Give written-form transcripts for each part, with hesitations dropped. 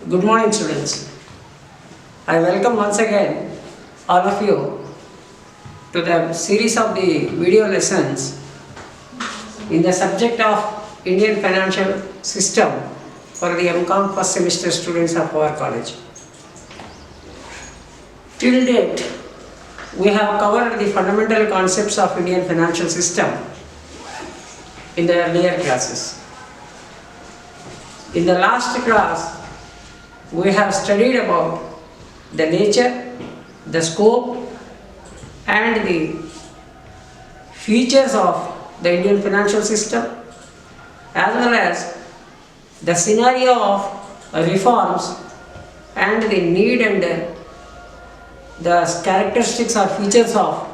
Good morning, students. I welcome once again all of you to the series of the video lessons in the subject of Indian financial system for the MCOM first semester students of our college. Till date, we have covered the fundamental concepts of Indian financial system in the earlier classes. In the last class, we have studied about the nature, the scope and the features of the Indian financial system, as well as the scenario of reforms and the need and the characteristics or features of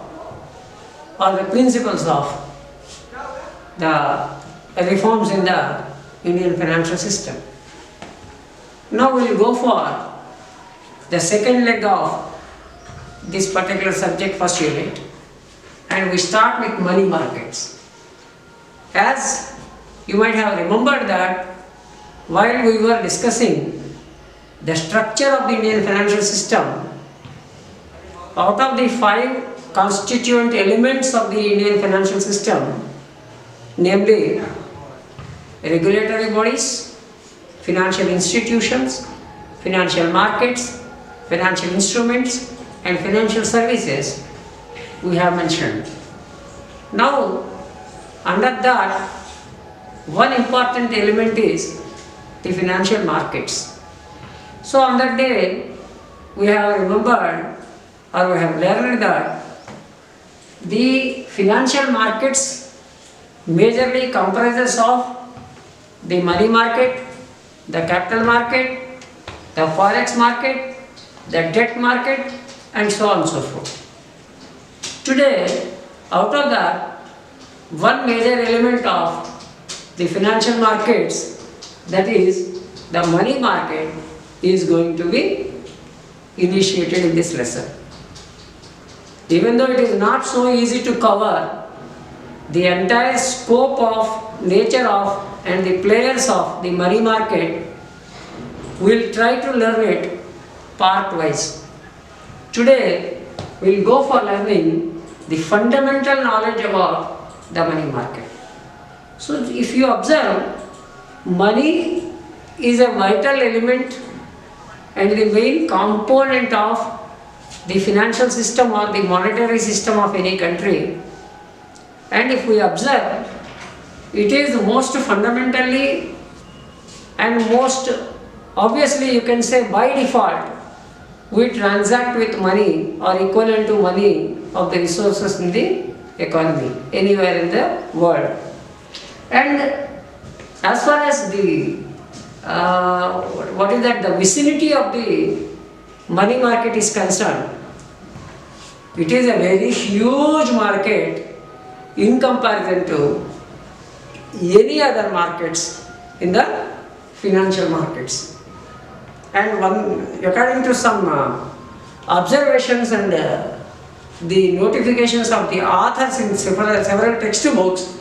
or the principles of the reforms in the Indian financial system. Now we will go for the second leg of this particular subject, first unit, and we start with money markets. As you might have remembered that while we were discussing the structure of the Indian financial system, out of the 5 constituent elements of the Indian financial system, namely regulatory bodies, financial institutions, financial markets, financial instruments and financial services, we have mentioned. Now, under that, one important element is the financial markets. So on that day, we have remembered or we have learned that the financial markets majorly comprises of the money market, the capital market, the forex market, the debt market and so on and so forth. Today, out of that, one major element of the financial markets, that is the money market, is going to be initiated in this lesson. Even though it is not so easy to cover the entire scope of nature of and the players of the money market, we will try to learn it part wise. Today we will go for learning the fundamental knowledge about the money market. So if you observe, money is a vital element and the main component of the financial system or the monetary system of any country. And if we observe, it is most fundamentally and most obviously, you can say by default, we transact with money or equivalent to money of the resources in the economy anywhere in the world. And as far as the the vicinity of the money market is concerned, it is a very huge market in comparison to any other markets in the financial markets. And according to some observations and the notifications of the authors in several textbooks,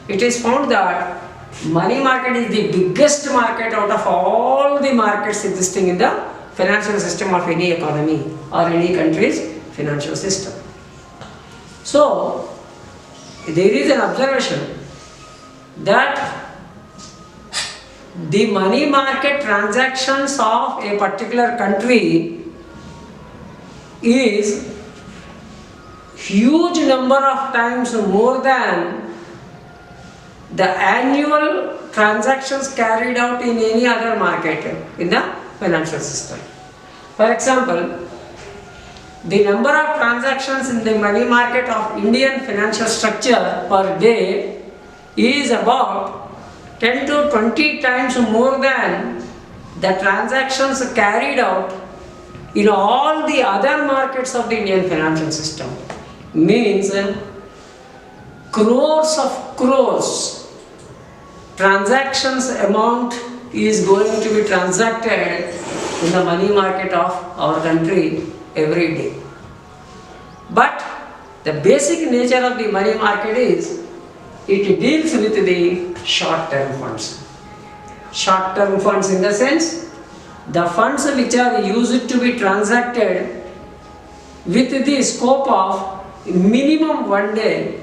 it is found that money market is the biggest market out of all the markets existing in the financial system of any economy or any country's financial system. So, there is an observation that the money market transactions of a particular country is huge number of times more than the annual transactions carried out in any other market in the financial system. For example, the number of transactions in the money market of Indian financial structure per day is about 10 to 20 times more than the transactions carried out in all the other markets of the Indian financial system. Means crores of crores transactions amount is going to be transacted in the money market of our country every day. But the basic nature of the money market is it deals with the short-term funds. Short-term funds in the sense the funds which are used to be transacted with the scope of minimum 1 day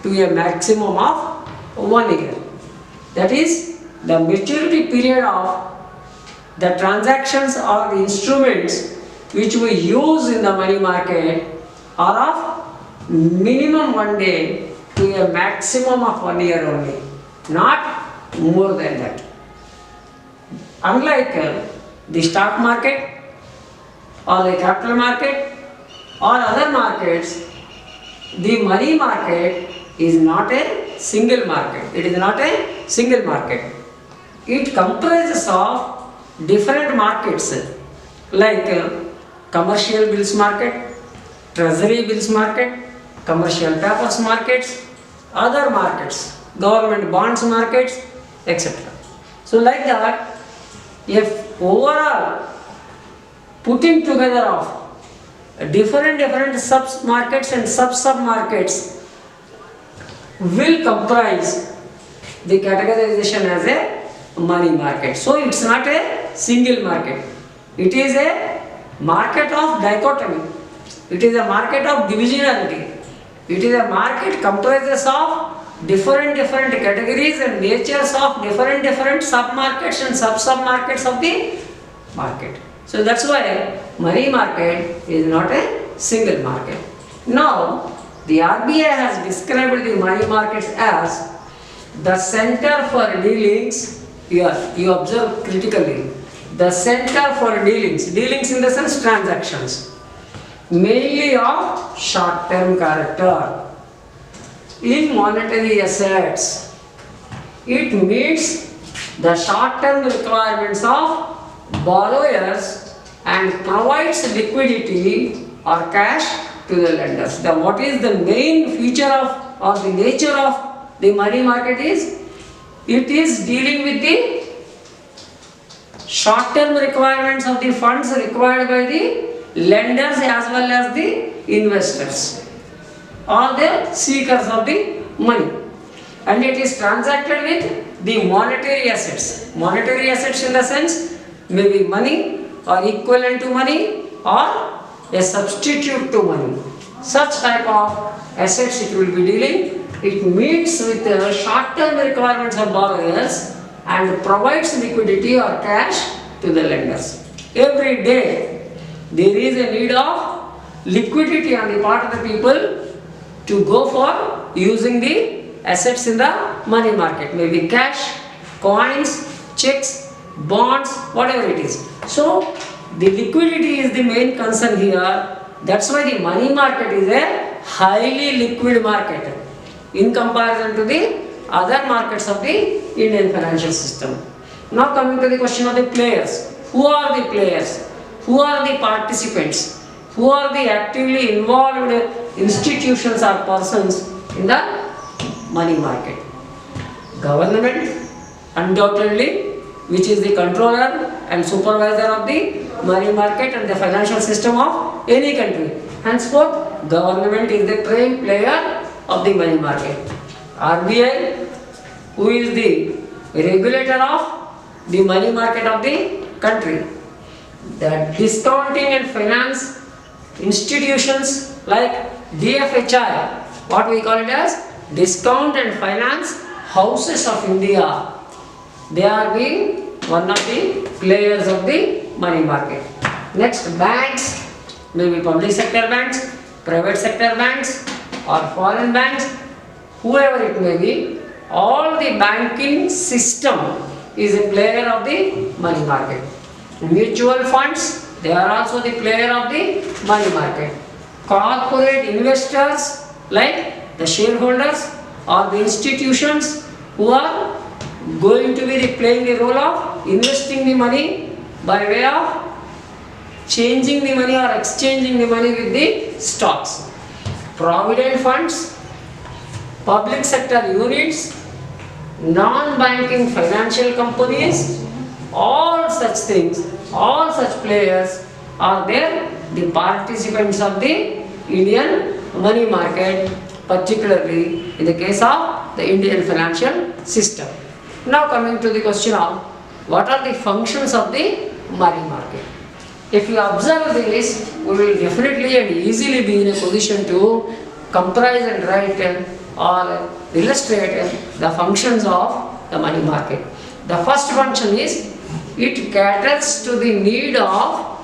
to a maximum of 1 year. That is, the maturity period of the transactions or the instruments which we use in the money market are of minimum 1 day to a maximum of 1 year only, not more than that. Unlike the stock market or the capital market or other markets, the money market is not a single market. It is not a single market. It comprises of different markets like commercial bills market, treasury bills market, commercial papers markets, other markets, government bonds markets, etc. So like that, if overall putting together of different sub markets and sub markets will comprise the categorization as a money market. So it's not a single market. It is a market of dichotomy. It is a market of divisionality. It is a market comprises of different categories and natures of different sub-markets and sub-markets of the market. So that's why money market is not a single market. Now, the RBI has described the money markets as the center for dealings. Here, you observe critically. The center for dealings in the sense transactions, mainly of short-term character in monetary assets. It meets the short-term requirements of borrowers and provides liquidity or cash to the lenders. What is the main feature of or the nature of the money market is, it is dealing with the short-term requirements of the funds required by the lenders as well as the investors or the seekers of the money, and it is transacted with the monetary assets. Monetary assets in the sense maybe money or equivalent to money or a substitute to money. Such type of assets it will be dealing. It meets with the short-term requirements of borrowers and provides liquidity or cash to the lenders. Every day there is a need of liquidity on the part of the people to go for using the assets in the money market, maybe cash, coins, checks, bonds, whatever it is. So the liquidity is the main concern here. That's why the money market is a highly liquid market in comparison to the other markets of the Indian financial system. Now coming to the question of the players. Who are the players? Who are the participants? Who are the actively involved institutions or persons in the money market? Government, undoubtedly, which is the controller and supervisor of the money market and the financial system of any country. Henceforth, government is the prime player of the money market. RBI, who is the regulator of the money market of the country. The discounting and finance institutions like DFHI, what we call it as Discount and Finance Houses of India, they are being one of the players of the money market. Next, banks, maybe public sector banks, private sector banks or foreign banks, whoever it may be, all the banking system is a player of the money market. Mutual funds, they are also the player of the money market. Corporate investors like the shareholders or the institutions who are going to be playing the role of investing the money by way of changing the money or exchanging the money with the stocks. Provident funds, public sector units, non-banking financial companies, all such things, all such players are there, the participants of the Indian money market, particularly in the case of the Indian financial system. Now coming to the question of what are the functions of the money market. If you observe this, we will definitely and easily be in a position to comprise and write or illustrate the functions of the money market. The first function is it caters to the need of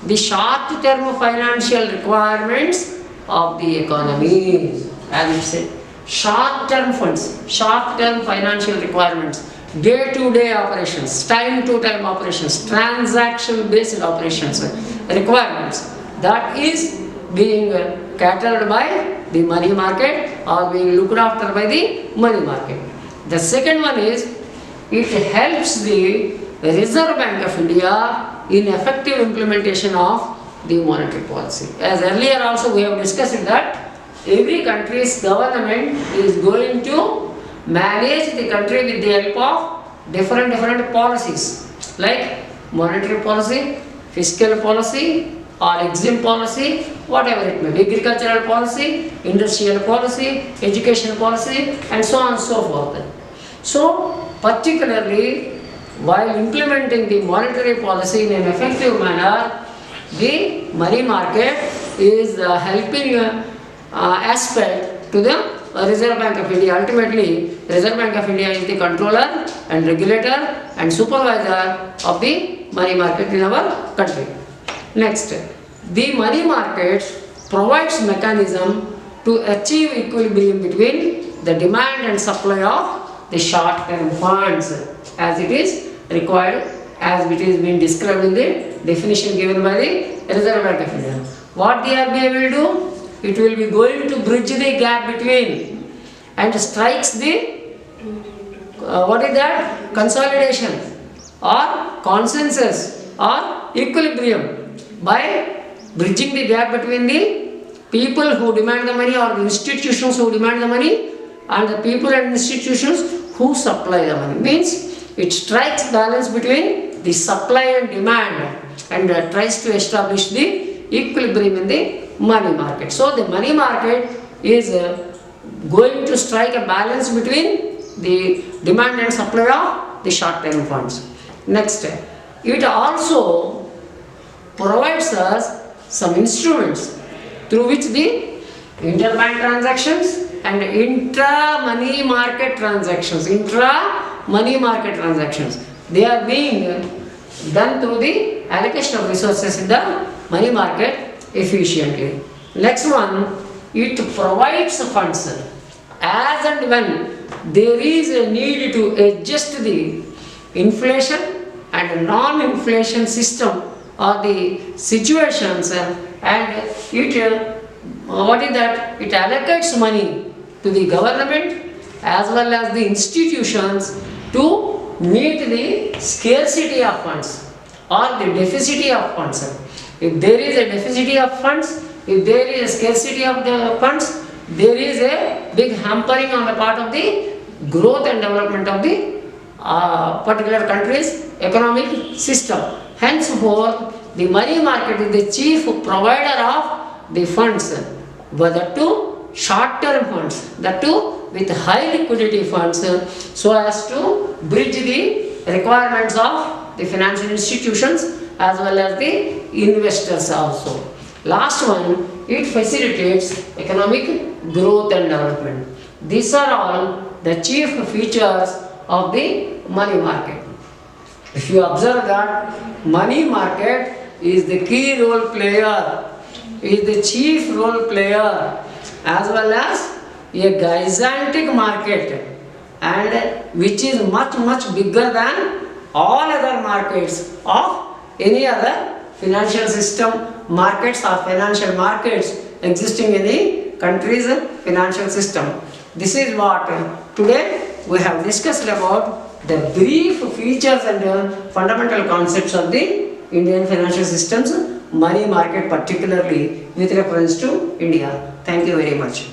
the short-term financial requirements of the economy. As we said, short-term funds, short-term financial requirements, day-to-day operations, time-to-time operations, transaction-based operations, requirements. That is being catered by the money market or being looked after by the money market. The second one is it helps the Reserve Bank of India in effective implementation of the monetary policy. As earlier also we have discussed that every country's government is going to manage the country with the help of different policies like monetary policy, fiscal policy or exim policy, whatever it may be, agricultural policy, industrial policy, education policy and so on and so forth. So particularly while implementing the monetary policy in an effective manner, the money market is helping aspect to the Reserve Bank of India. Ultimately, Reserve Bank of India is the controller and regulator and supervisor of the money market in our country. Next, the money market provides mechanism to achieve equilibrium between the demand and supply of the short-term funds as it is required, as it is being described in the definition given by the Reserve Bank of India. What the RBI will do? It will be going to bridge the gap between and strikes the what is that? Consolidation or consensus or equilibrium by bridging the gap between the people who demand the money or the institutions who demand the money and the people and institutions who supply the money. Means it strikes balance between the supply and demand and tries to establish the equilibrium in the money market. So the money market is going to strike a balance between the demand and supply of the short-term funds. Next, it also provides us some instruments through which the interbank transactions and intra-money market transactions, they are being done through the allocation of resources in the money market efficiently. Next one, it provides funds as and when there is a need to adjust the inflation and non-inflation system or the situations, and it what is that? It allocates money to the government as well as the institutions to meet the scarcity of funds or the deficit of funds. If there is a deficit of funds, if there is a scarcity of the funds, there is a big hampering on the part of the growth and development of the particular country's economic system. Henceforth, the money market is the chief provider of the funds, whether to short-term funds, that too with high liquidity funds, so as to bridge the requirements of the financial institutions as well as the investors also. Last one, it facilitates economic growth and development. These are all the chief features of the money market. If you observe that money market is the key role player, is the chief role player as well as a gigantic market, and which is much bigger than all other markets of any other financial system markets or financial markets existing in the country's financial system. This is what today we have discussed about the brief features and fundamental concepts of the Indian financial system's money market, particularly with reference to India. Thank you very much.